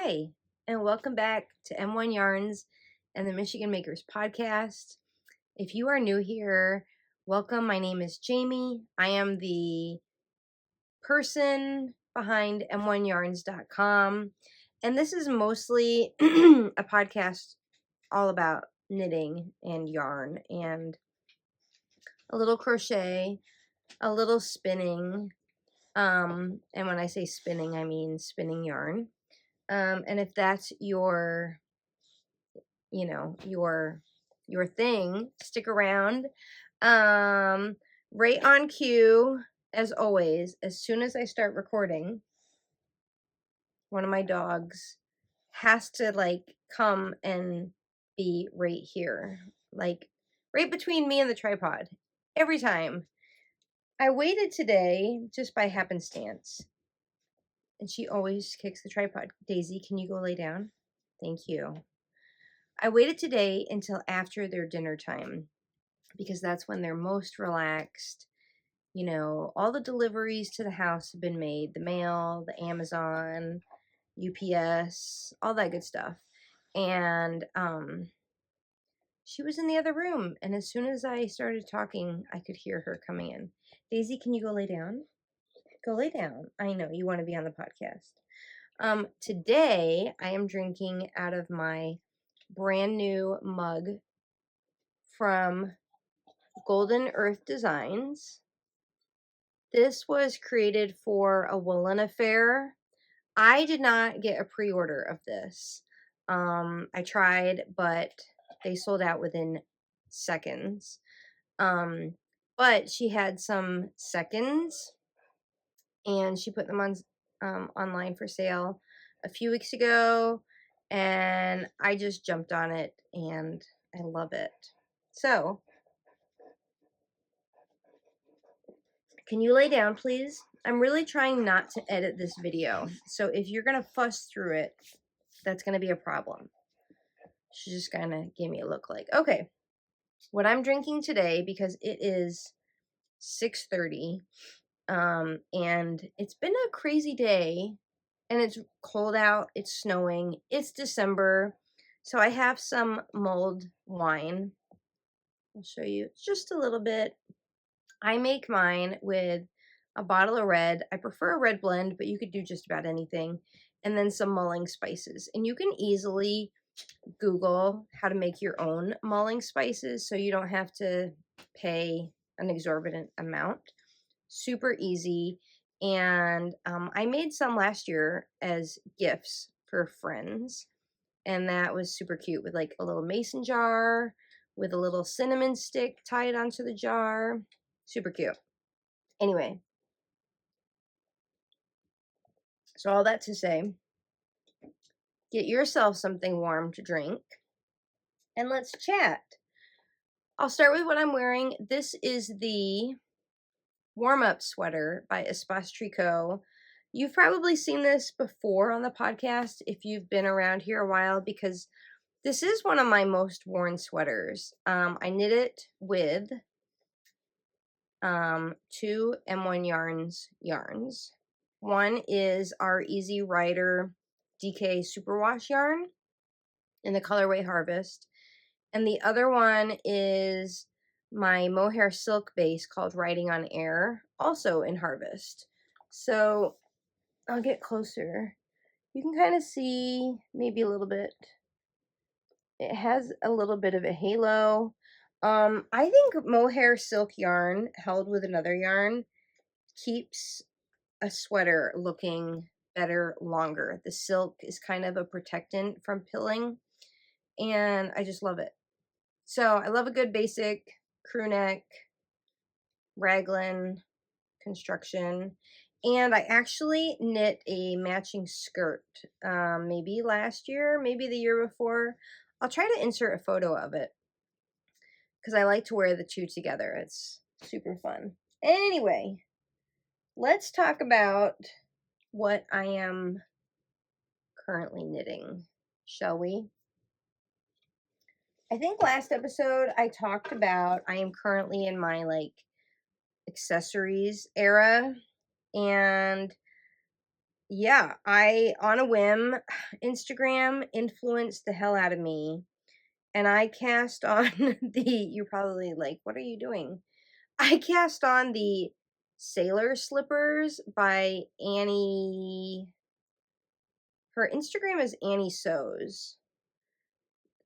Hi, and welcome back to M1 Yarns and the Michigan Makers Podcast. If you are new here, welcome. My name is Jamie. I am the person behind m1yarns.com, and this is mostly a podcast all about knitting and yarn and a little crochet, a little spinning. And when I say spinning, I mean spinning yarn. And if that's your your thing, stick around. Right on cue, as always, as soon as I start recording, one of my dogs has to come and be right here, like right between me and the tripod every time. I waited today just by happenstance, and she always kicks the tripod. Daisy, can you go lay down? Thank you. I waited today until after their dinner time because that's when they're most relaxed. You know, all the deliveries to the house have been made, the mail, the Amazon, UPS, all that good stuff. And she was in the other room, and as soon as I started talking, I could hear her coming in. Daisy, can you go lay down? Go lay down. I know you want to be on the podcast. Today I am drinking out of my brand new mug from Golden Earth Designs. This was created for a Woolen Affair. I did not get a pre-order of this. I tried, but they sold out within seconds. But she had some seconds, and she put them on online for sale a few weeks ago, and I just jumped on it, and I love it. So, can you lay down, please? I'm really trying not to edit this video, so if you're going to fuss through it, that's going to be a problem. She just kind of gave me a look like, okay, what I'm drinking today, because it is 6:30, and it's been a crazy day, and it's cold out, it's snowing, it's December, so I have some mulled wine. I'll show you just a little bit. I make mine with a bottle of red. I prefer a red blend, but you could do just about anything. And then some mulling spices. And you can easily Google how to make your own mulling spices so you don't have to pay an exorbitant amount. Super easy. And I made some last year as gifts for friends. And that was super cute with like a little mason jar with a little cinnamon stick tied onto the jar. Super cute. Anyway, so all that to say, get yourself something warm to drink and let's chat. I'll start with what I'm wearing. This is the warm-up sweater by Espace Tricot. You've probably seen this before on the podcast if you've been around here a while, because this is one of my most worn sweaters. I knit it with two M1 yarns. One is our Easy Rider DK Superwash yarn in the colorway Harvest. And the other one is my mohair silk base called Riding on Air, also in Harvest. So I'll get closer. You can kind of see maybe a little bit. It has a little bit of a halo. I think mohair silk yarn held with another yarn keeps a sweater looking better longer. The silk is kind of a protectant from pilling, and I just love it. So I love a good basic crew neck raglan construction, and I actually knit a matching skirt maybe last year, maybe the year before. I'll try to insert a photo of it because I like to wear the two together. It's super fun. Anyway, let's talk about what I am currently knitting, shall we? I think last episode I talked about I am currently in my accessories era, and yeah, I, on a whim, Instagram influenced the hell out of me, and I cast on you're probably like, what are you doing? I cast on the Sailor Slippers by Annie. Her Instagram is Annie Sews.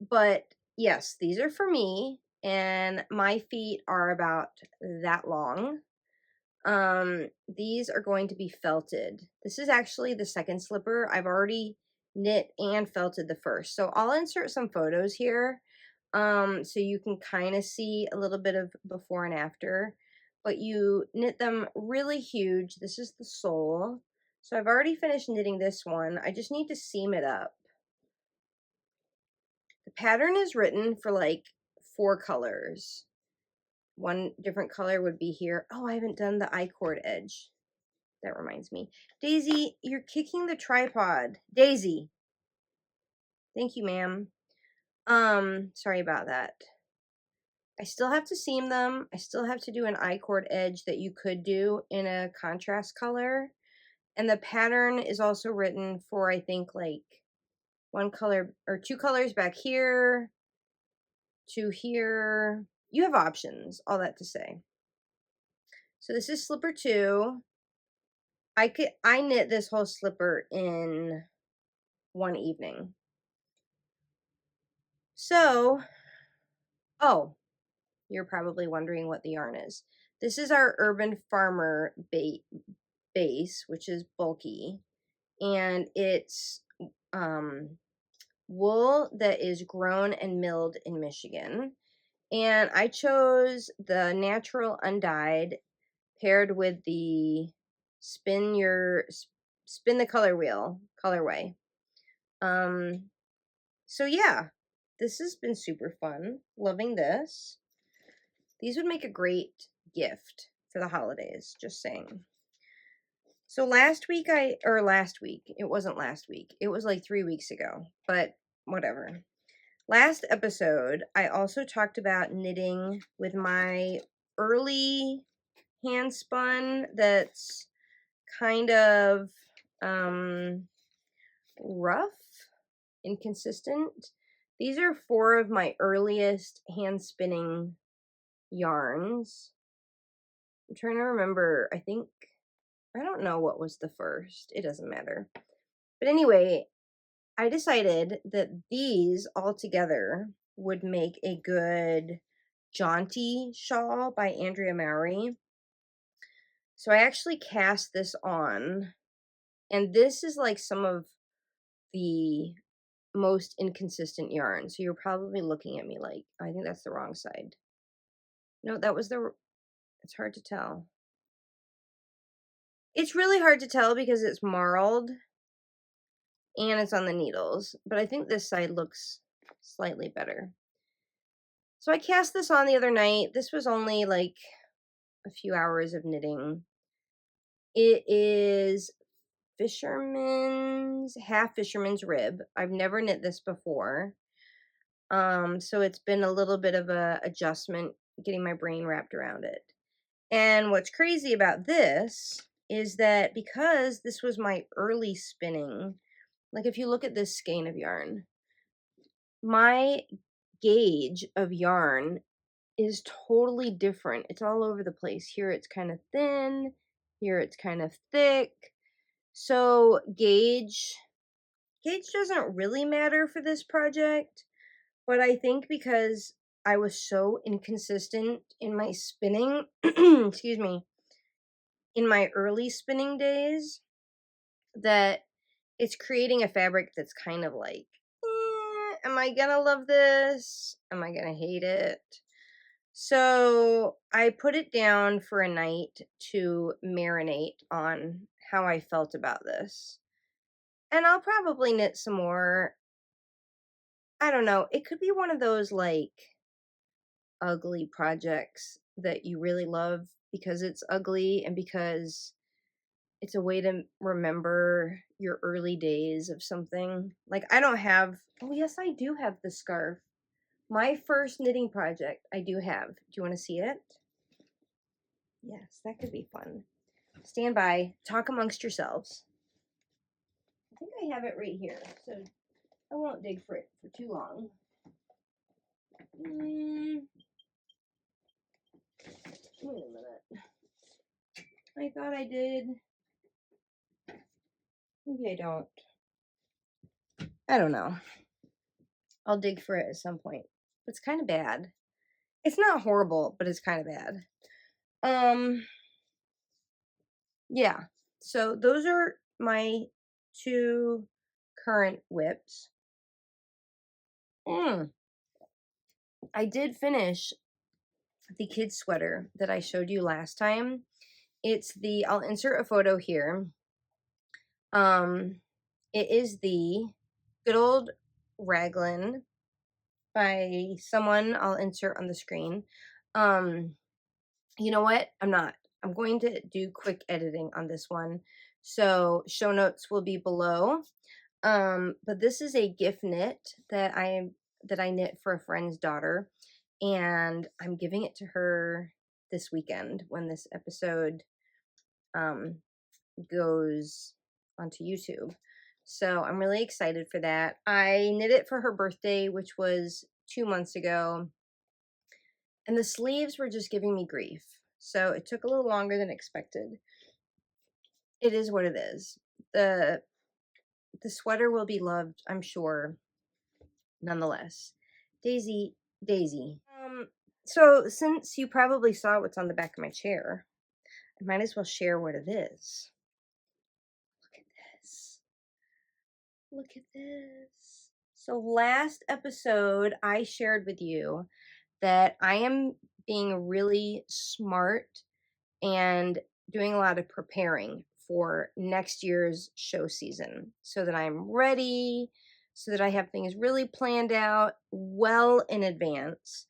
But yes, these are for me, and my feet are about that long. These are going to be felted. This is actually the second slipper. I've already knit and felted the first. So I'll insert some photos here, so you can kind of see a little bit of before and after. But you knit them really huge. This is the sole. So I've already finished knitting this one. I just need to seam it up. The pattern is written for like 4 colors. One different color would be here. Oh, I haven't done the I-cord edge. That reminds me. Daisy, you're kicking the tripod. Daisy. Thank you, ma'am. Sorry about that. I still have to seam them. I still have to do an I-cord edge that you could do in a contrast color. And the pattern is also written for, I think, like 1 color or 2 colors back here, 2 here. You have options, all that to say. So this is slipper 2. I knit this whole slipper in 1 evening. So, oh, you're probably wondering what the yarn is. This is our Urban Farmer base, which is bulky, and it's wool that is grown and milled in Michigan. And I chose the natural undyed paired with the spin the color wheel colorway. So yeah, this has been super fun. Loving this. These would make a great gift for the holidays, just saying. So it wasn't last week. It was like 3 weeks ago, but whatever. Last episode, I also talked about knitting with my early hand spun that's kind of rough, inconsistent. These are 4 of my earliest hand spinning yarns. I'm trying to remember. I don't know what was the first. It doesn't matter. But anyway, I decided that these all together would make a good jaunty shawl by Andrea Mowry. So I actually cast this on, and this is like some of the most inconsistent yarn. So you're probably looking at me like, I think that's the wrong side. No, it's hard to tell. It's really hard to tell because it's marled and it's on the needles, but I think this side looks slightly better. So I cast this on the other night. This was only like a few hours of knitting. It is half fisherman's rib. I've never knit this before. So it's been a little bit of a adjustment getting my brain wrapped around it. And what's crazy about this is that because this was my early spinning, like if you look at this skein of yarn, my gauge of yarn is totally different. It's all over the place. Here it's kind of thin, here it's kind of thick. So gauge doesn't really matter for this project, but I think because I was so inconsistent in my spinning, excuse me, in my early spinning days, that it's creating a fabric that's kind of like, am I gonna love this? Am I gonna hate it? So I put it down for a night to marinate on how I felt about this. And I'll probably knit some more. I don't know. It could be one of those like ugly projects that you really love because it's ugly and because it's a way to remember your early days of something. Like oh yes, I do have the scarf. My first knitting project, I do have. Do you want to see it? Yes, that could be fun. Stand by. Talk amongst yourselves. think I have it right here, so I won't dig for it for too long. Wait a minute. I thought I did. Maybe I don't. I don't know. I'll dig for it at some point. It's kind of bad. It's not horrible, but it's kind of bad. Yeah. So those are my 2 current whips. I did finish the kids sweater that I showed you last time. It's the, I'll insert a photo here. It is the good old Raglan by someone I'll insert on the screen. You know what? I'm going to do quick editing on this one. So show notes will be below. But this is a gift knit that I knit for a friend's daughter, and I'm giving it to her this weekend when this episode goes onto YouTube. So I'm really excited for that. I knit it for her birthday, which was 2 months ago, and the sleeves were just giving me grief. So it took a little longer than expected. It is what it is. The sweater will be loved, I'm sure, nonetheless. Daisy. So since you probably saw what's on the back of my chair, I might as well share what it is. Look at this. Look at this. So last episode, I shared with you that I am being really smart and doing a lot of preparing for next year's show season so that I'm ready, so that I have things really planned out well in advance.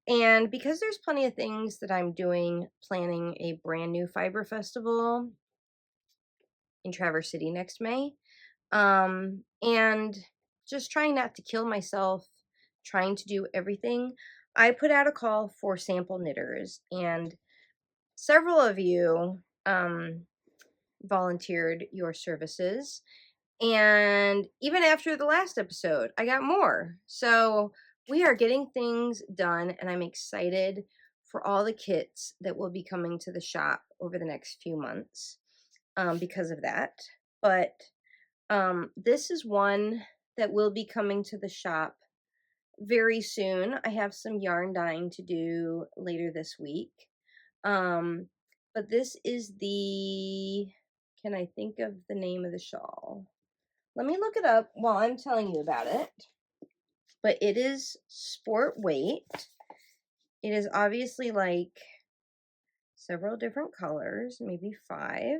And because there's plenty of things that I'm doing, planning a brand new fiber festival in Traverse City next May, and just trying not to kill myself, trying to do everything, I put out a call for sample knitters, and several of you volunteered your services. And even after the last episode, I got more. So we are getting things done, and I'm excited for all the kits that will be coming to the shop over the next few months because of that. But this is one that will be coming to the shop very soon. I have some yarn dyeing to do later this week. But this is the, can I think of the name of the shawl? Let me look it up while I'm telling you about it. But it is sport weight. It is obviously like several different colors, maybe 5.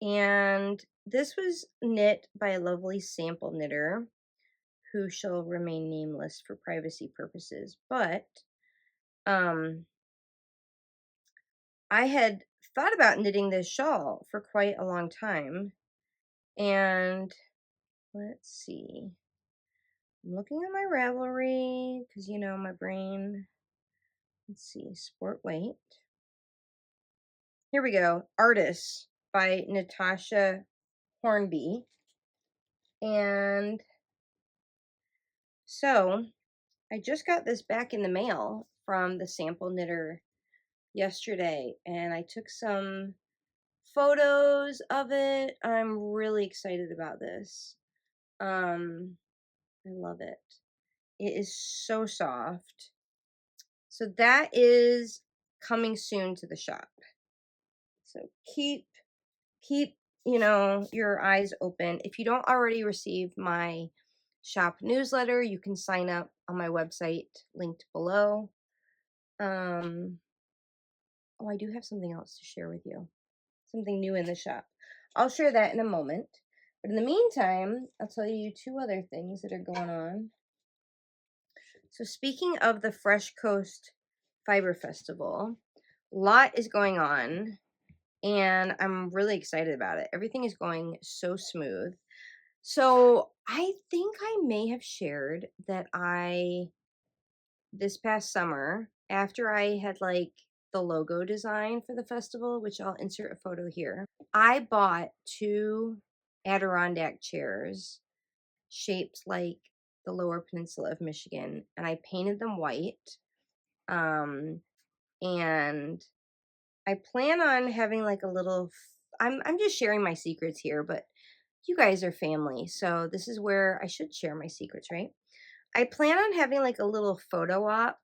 And this was knit by a lovely sample knitter who shall remain nameless for privacy purposes. But I had thought about knitting this shawl for quite a long time. And let's see. I'm looking at my Ravelry because, you know, my brain. Let's see. Sport weight. Here we go. Artus by Natasha Hornby. And so I just got this back in the mail from the sample knitter yesterday, and I took some photos of it. I'm really excited about this. I love it. It is so soft. So that is coming soon to the shop. So keep, you know, your eyes open. If you don't already receive my shop newsletter, you can sign up on my website linked below. Oh, I do have something else to share with you. Something new in the shop. I'll share that in a moment. But in the meantime, I'll tell you 2 other things that are going on. So speaking of the Fresh Coast Fiber Festival, a lot is going on, and I'm really excited about it. Everything is going so smooth. So I think I may have shared that this past summer, after I had like the logo design for the festival, which I'll insert a photo here, I bought 2 Adirondack chairs shaped like the Lower Peninsula of Michigan, and I painted them white. And I plan on having like a little. I'm just sharing my secrets here, but you guys are family, so this is where I should share my secrets, right? I plan on having like a little photo op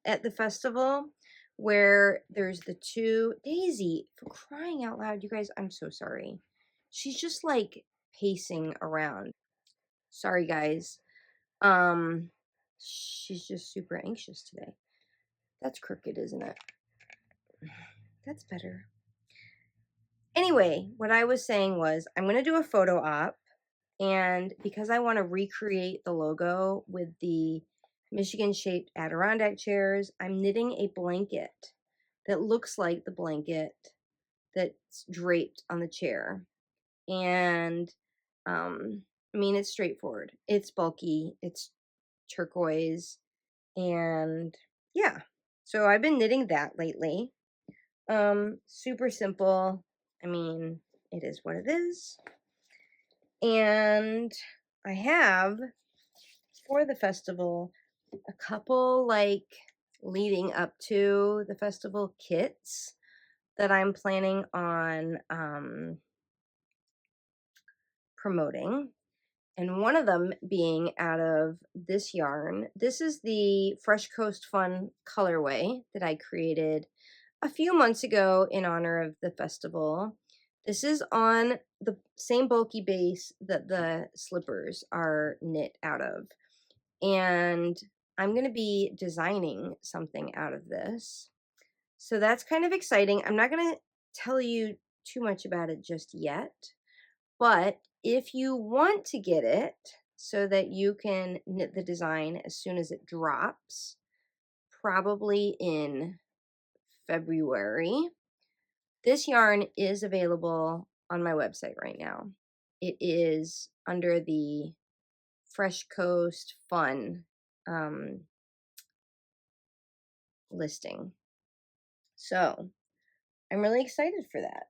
at the festival where there's the two. Daisy, for crying out loud, you guys, I'm so sorry. She's just like pacing around. Sorry, guys. Um, she's just super anxious today. That's crooked, isn't it? That's better. Anyway, what I was saying was I'm going to do a photo op, and because I want to recreate the logo with the Michigan shaped Adirondack chairs, I'm knitting a blanket that looks like the blanket that's draped on the chair. And I mean, it's straightforward. It's bulky, it's turquoise, and yeah. So I've been knitting that lately. Super simple. I mean, it is what it is. And I have, for the festival, a couple like leading up to the festival kits that I'm planning on promoting. And one of them being out of this yarn. This is the Fresh Coast Fun colorway that I created a few months ago in honor of the festival. This is on the same bulky base that the slippers are knit out of. And I'm going to be designing something out of this. So that's kind of exciting. I'm not going to tell you too much about it just yet. But if you want to get it so that you can knit the design as soon as it drops, probably in February, this yarn is available on my website right now. It is under the Fresh Coast Fun listing. So I'm really excited for that.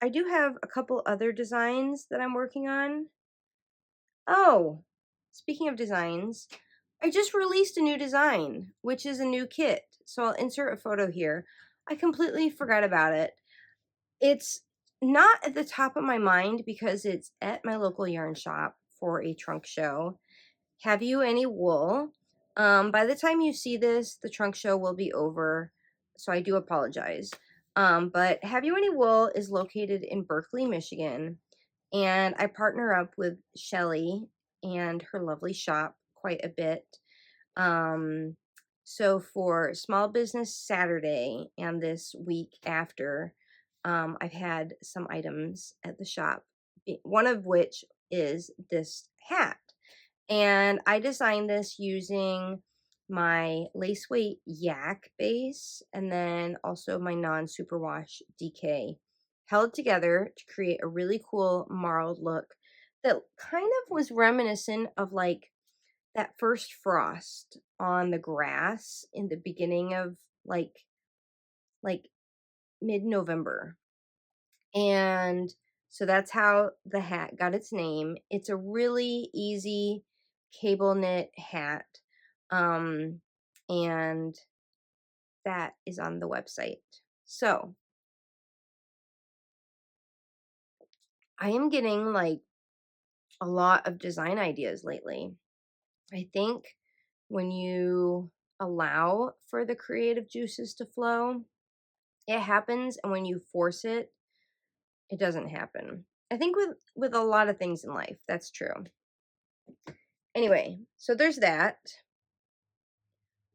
I do have a couple other designs that I'm working on. Oh, speaking of designs, I just released a new design, which is a new kit. So I'll insert a photo here. I completely forgot about it. It's not at the top of my mind because it's at my local yarn shop for a trunk show. Have You Any Wool? By the time you see this, the trunk show will be over, so I do apologize. But Have You Any Wool is located in Berkeley, Michigan, and I partner up with Shelly and her lovely shop quite a bit. So for Small Business Saturday and this week after, I've had some items at the shop, one of which is this hat. And I designed this using my lace weight yak base and then also my non-superwash DK held together to create a really cool marled look that kind of was reminiscent of like that first frost on the grass in the beginning of like mid-November. And so that's how the hat got its name. It's a really easy cable knit hat. And that is on the website. So I am getting like a lot of design ideas lately. I think when you allow for the creative juices to flow, it happens, and when you force it, it doesn't happen. I think with a lot of things in life, that's true. Anyway, so there's that.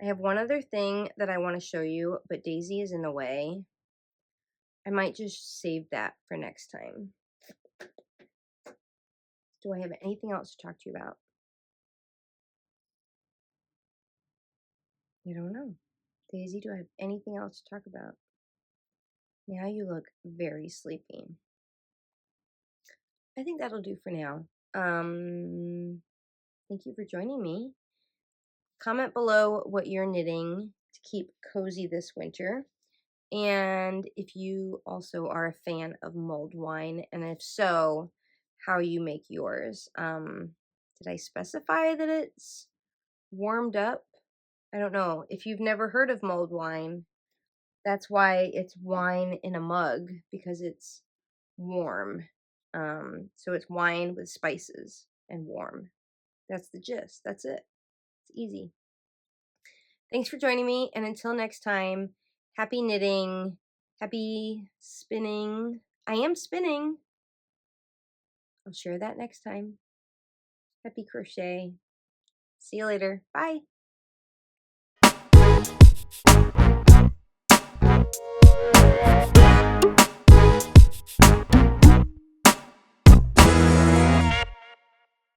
I have one other thing that I want to show you, but Daisy is in the way. I might just save that for next time. Do I have anything else to talk to you about? I don't know. Daisy, do I have anything else to talk about? Now you look very sleepy. I think that'll do for now. Thank you for joining me. Comment below what you're knitting to keep cozy this winter. And if you also are a fan of mulled wine, and if so, how you make yours. Did I specify that it's warmed up? I don't know. If you've never heard of mulled wine, that's why it's wine in a mug, because it's warm. So it's wine with spices and warm. That's the gist. That's it. It's easy. Thanks for joining me, and until next time, happy knitting, happy spinning. I am spinning. I'll share that next time. Happy crochet. See you later. Bye.